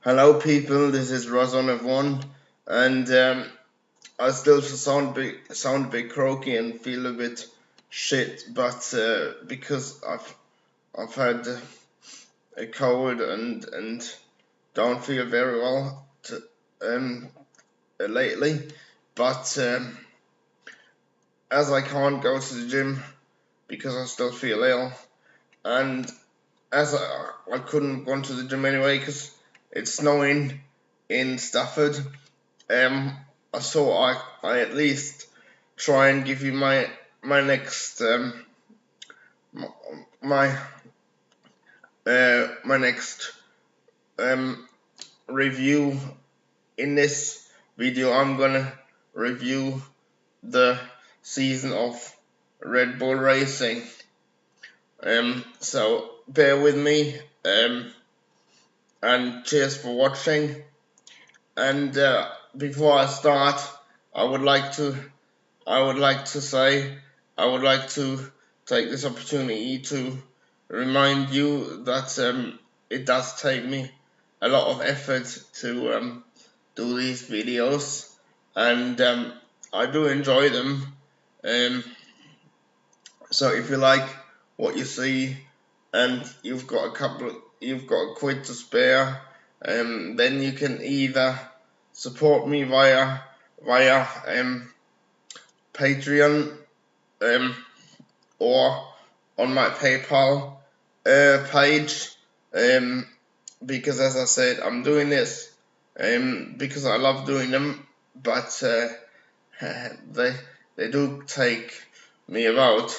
Hello people, this is Ross on F1, and I still sound a bit croaky and feel a bit shit, but because I've had a cold and don't feel very well lately, but as I can't go to the gym because I still feel ill, and as I couldn't go to the gym anyway because it's snowing in Stafford, I thought I at least try and give you my next my next review. In this video, I'm gonna review the season of Red Bull Racing. So bear with me. And cheers for watching. And before I start, I would like to take this opportunity to remind you that it does take me a lot of effort to do these videos, and I do enjoy them. So if you like what you see and you've got a quid to spare, then you can either support me via Patreon or on my PayPal page, because as I said, I'm doing this because I love doing them, but they do take me about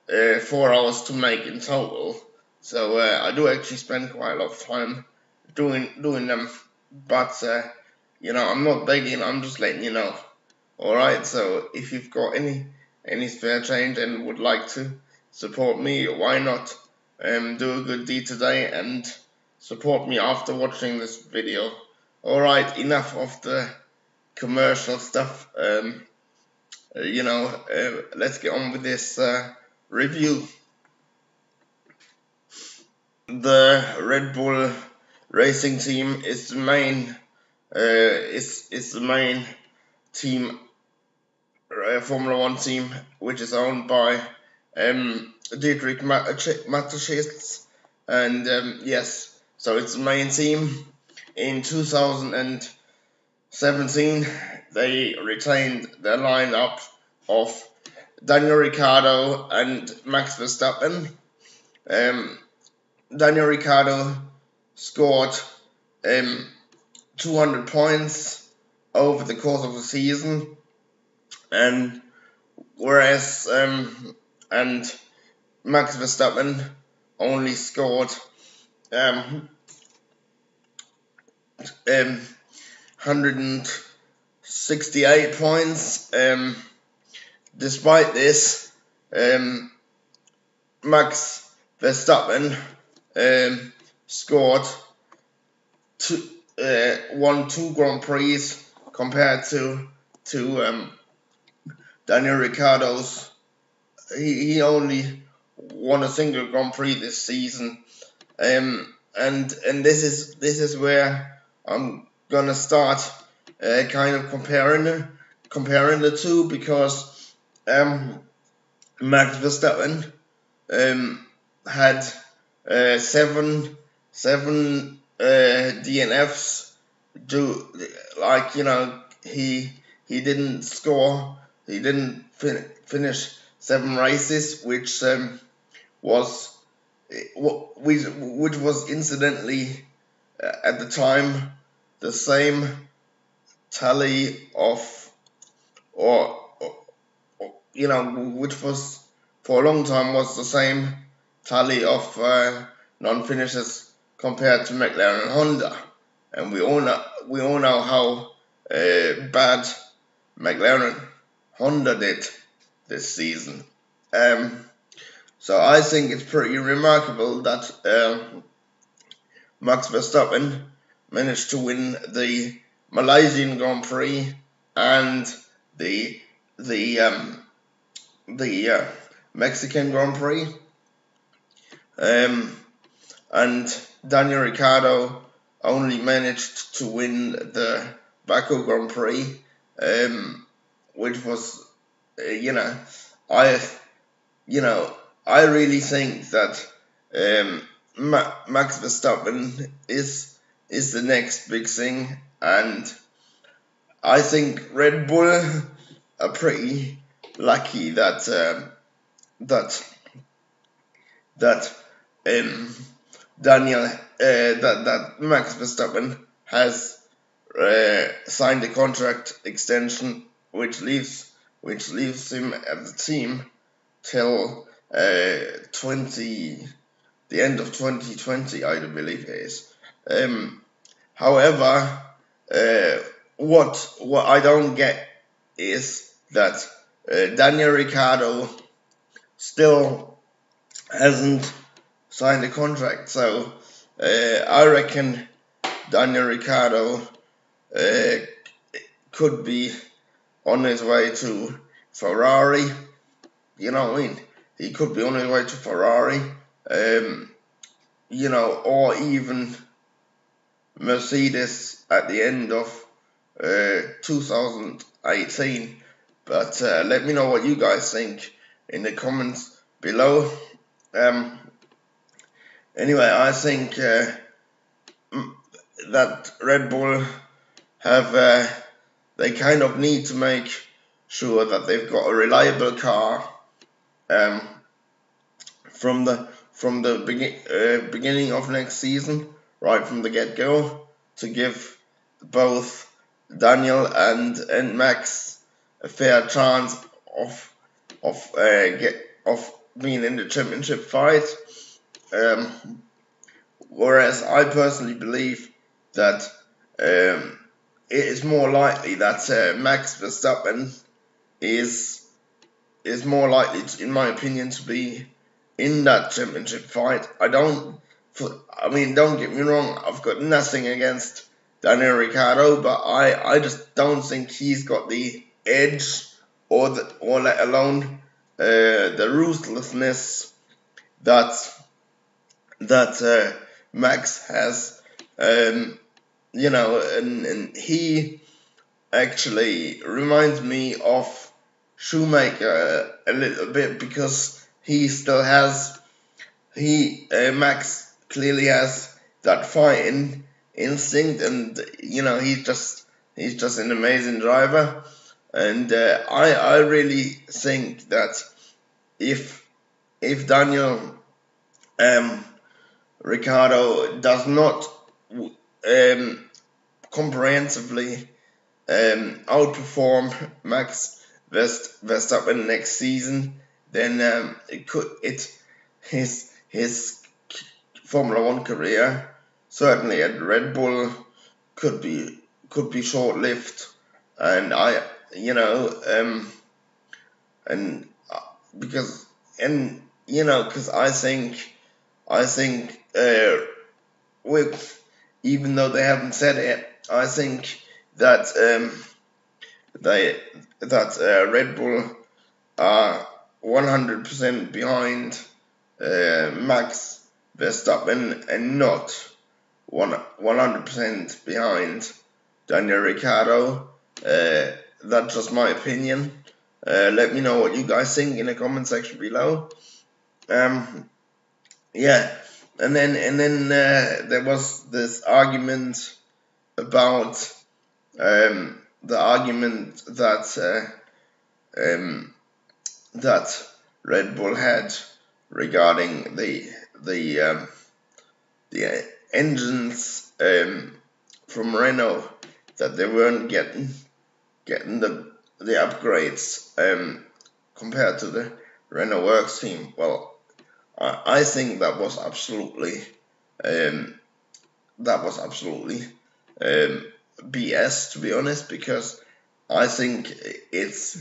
4 hours to make in total. So I do actually spend quite a lot of time doing them, but I'm not begging, I'm just letting you know. Alright, so if you've got any spare change and would like to support me, why not do a good deed today and support me after watching this video. Alright, enough of the commercial stuff. Let's get on with this review. The Red Bull Racing team is the main team, Formula One team, which is owned by Dietrich Mateschitz, and yes, so it's the main team. In 2017, they retained their lineup of Daniel Ricciardo and Max Verstappen. Daniel Ricciardo scored 200 points over the course of the season, and whereas and Max Verstappen only scored 168 points. Despite this, Max Verstappen scored won 2 Grand Prix compared to Daniel Ricciardo's. He only won a single Grand Prix this season, and this is where I'm gonna start kind of comparing the two, because Max Verstappen had 7 DNFs. He didn't score. He didn't finish 7 races, which was incidentally at the time the same tally of, which was for a long time was the same tally of non-finishes compared to McLaren and Honda, and we all know how bad McLaren Honda did this season. So I think it's pretty remarkable that Max Verstappen managed to win the Malaysian Grand Prix and the Mexican Grand Prix, and Daniel Ricciardo only managed to win the Baku Grand Prix, which was, I I really think that Max Verstappen is the next big thing, and I think Red Bull are pretty lucky that that Daniel that Max Verstappen has signed a contract extension, which leaves him at the team till the end of 2020, I believe it is. However, what I don't get is that Daniel Ricciardo still hasn't signed a contract. So I reckon Daniel Ricciardo could be on his way to Ferrari. You know what I mean? He could be on his way to Ferrari, or even Mercedes at the end of 2018. But let me know what you guys think in the comments below. Anyway, I think that Red Bull have they kind of need to make sure that they've got a reliable car from the beginning of next season, right from the get-go, to give both Daniel and Max a fair chance of being in the championship fight. Whereas I personally believe that it is more likely that Max Verstappen is more likely, in my opinion, to be in that championship fight. Don't get me wrong, I've got nothing against Daniel Ricciardo, but I just don't think he's got the edge or let alone the ruthlessness that Max has, and he actually reminds me of Schumacher a little bit, because he still has Max clearly has that fighting instinct, and he's just an amazing driver, and I really think that if Daniel Ricciardo does not comprehensively outperform Max Verstappen next season, then his Formula One career, certainly at Red Bull, could be short-lived, and because I think even though they haven't said it, I think that Red Bull are 100% behind Max Verstappen and not 100% behind Daniel Ricciardo. That's just my opinion. Let me know what you guys think in the comment section below. And then there was this argument about the argument that Red Bull had regarding the engines from Renault, that they weren't getting the upgrades compared to the Renault Works team. Well, I think that was absolutely BS, to be honest, because I think it's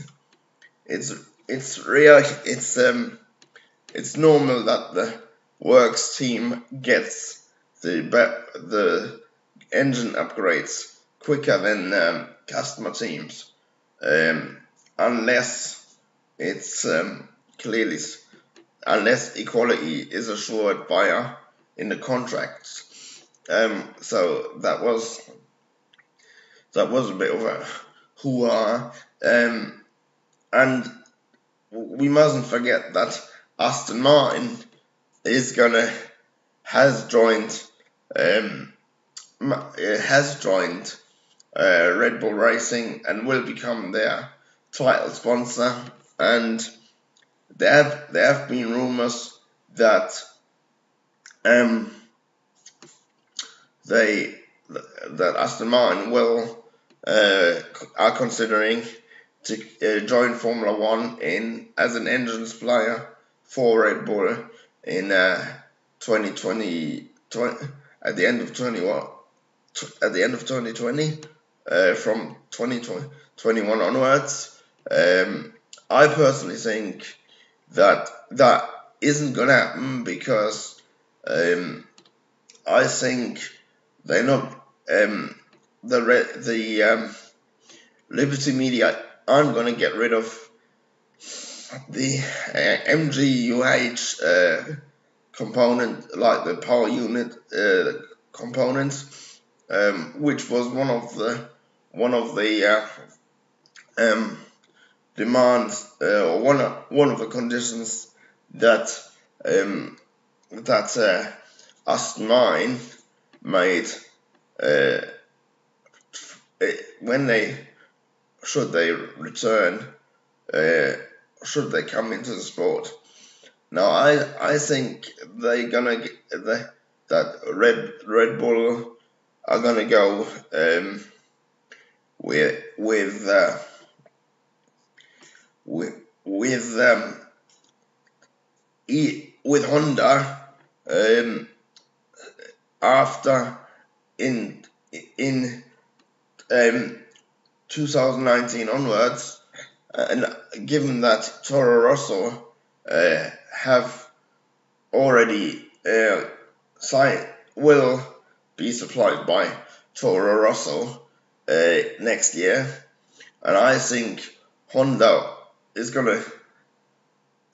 normal that the Works team gets the engine upgrades quicker than customer teams, unless it's unless equality is assured in the contracts. So that was a bit of a hoo-ha. And we mustn't forget that Aston Martin has joined Red Bull Racing and will become their title sponsor. And there have been rumors that that Aston Martin are considering to join Formula One as an engine supplier for Red Bull in 2020, at the end of 2020, from 2021 onwards. I personally think that isn't gonna happen because I think they're not the Liberty Media aren't gonna get rid of the MGUH component, like the power unit components, which was one of the demands, or one of the conditions that Aston Martin made when they return, should they come into the sport. Now I think they're gonna that Red Bull are gonna go with Honda after in 2019 onwards, and given that Toro Rosso have already will be supplied by Toro Rosso next year, and I think Honda is gonna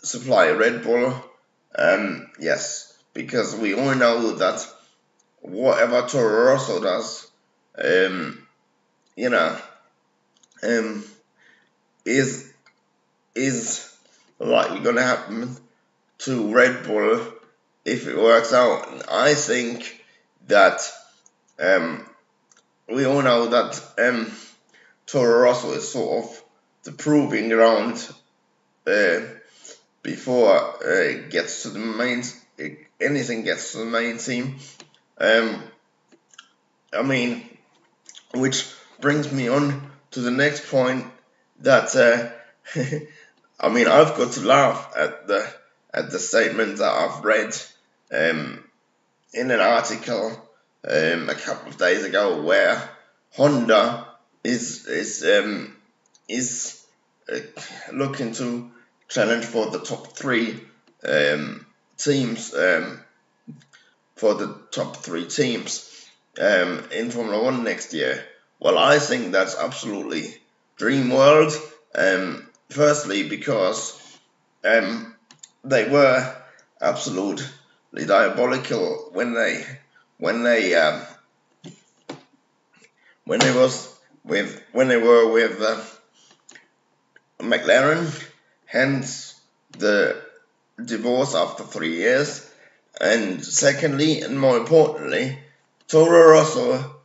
supply Red Bull. Yes, because we all know that whatever Toro Rosso does, is likely gonna happen to Red Bull if it works out. And I think that we all know that Toro Rosso is sort of the proving ground before it gets to the main. Anything gets to the main team. Which brings me on to the next point that I've got to laugh at the statement that I've read in an article a couple of days ago, where Honda is looking to challenge for the top three teams in Formula One next year. Well, I think that's absolutely dream world. Firstly, because they were absolutely diabolical when they were with McLaren, hence the divorce after 3 years. And secondly, and more importantly, Toro Rosso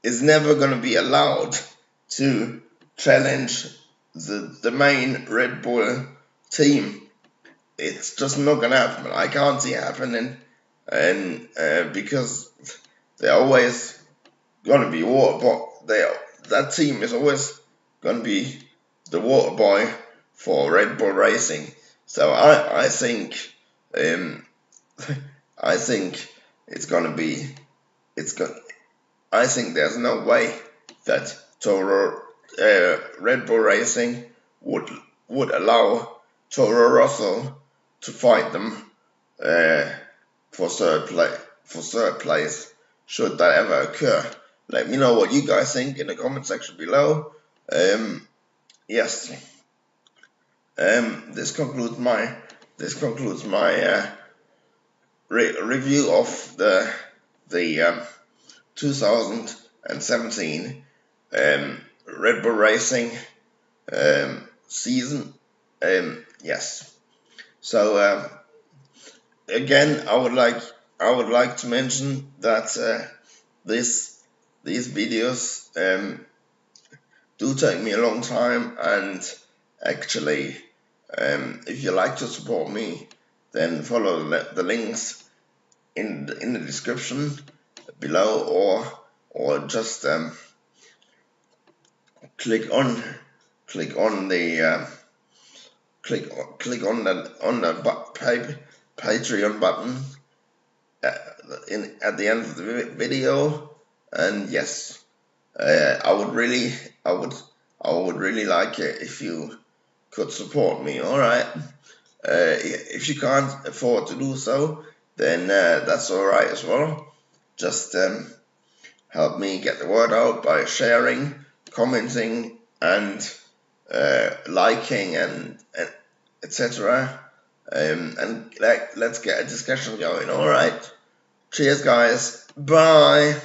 is never going to be allowed to challenge the main Red Bull team. It's just not going to happen. I can't see it happening, and because they're always going to be that team is always going to be the water boy for Red Bull Racing. So I think I think there's no way that Red Bull Racing would allow Toro Rosso to fight them for third place should that ever occur. Let me know what you guys think in the comment section below. Yes. This concludes my review of the the 2017 Red Bull Racing season. Yes. So again, I would like to mention that these videos do take me a long time, and actually, if you like to support me, then follow the links in the description below, or just click on the Patreon button at the end of the video. And yes, I would really like it if you could support me. All right. If you can't afford to do so, then that's all right as well. Just help me get the word out by sharing, commenting, and liking, and etc. And let's get a discussion going. All right. Cheers, guys. Bye.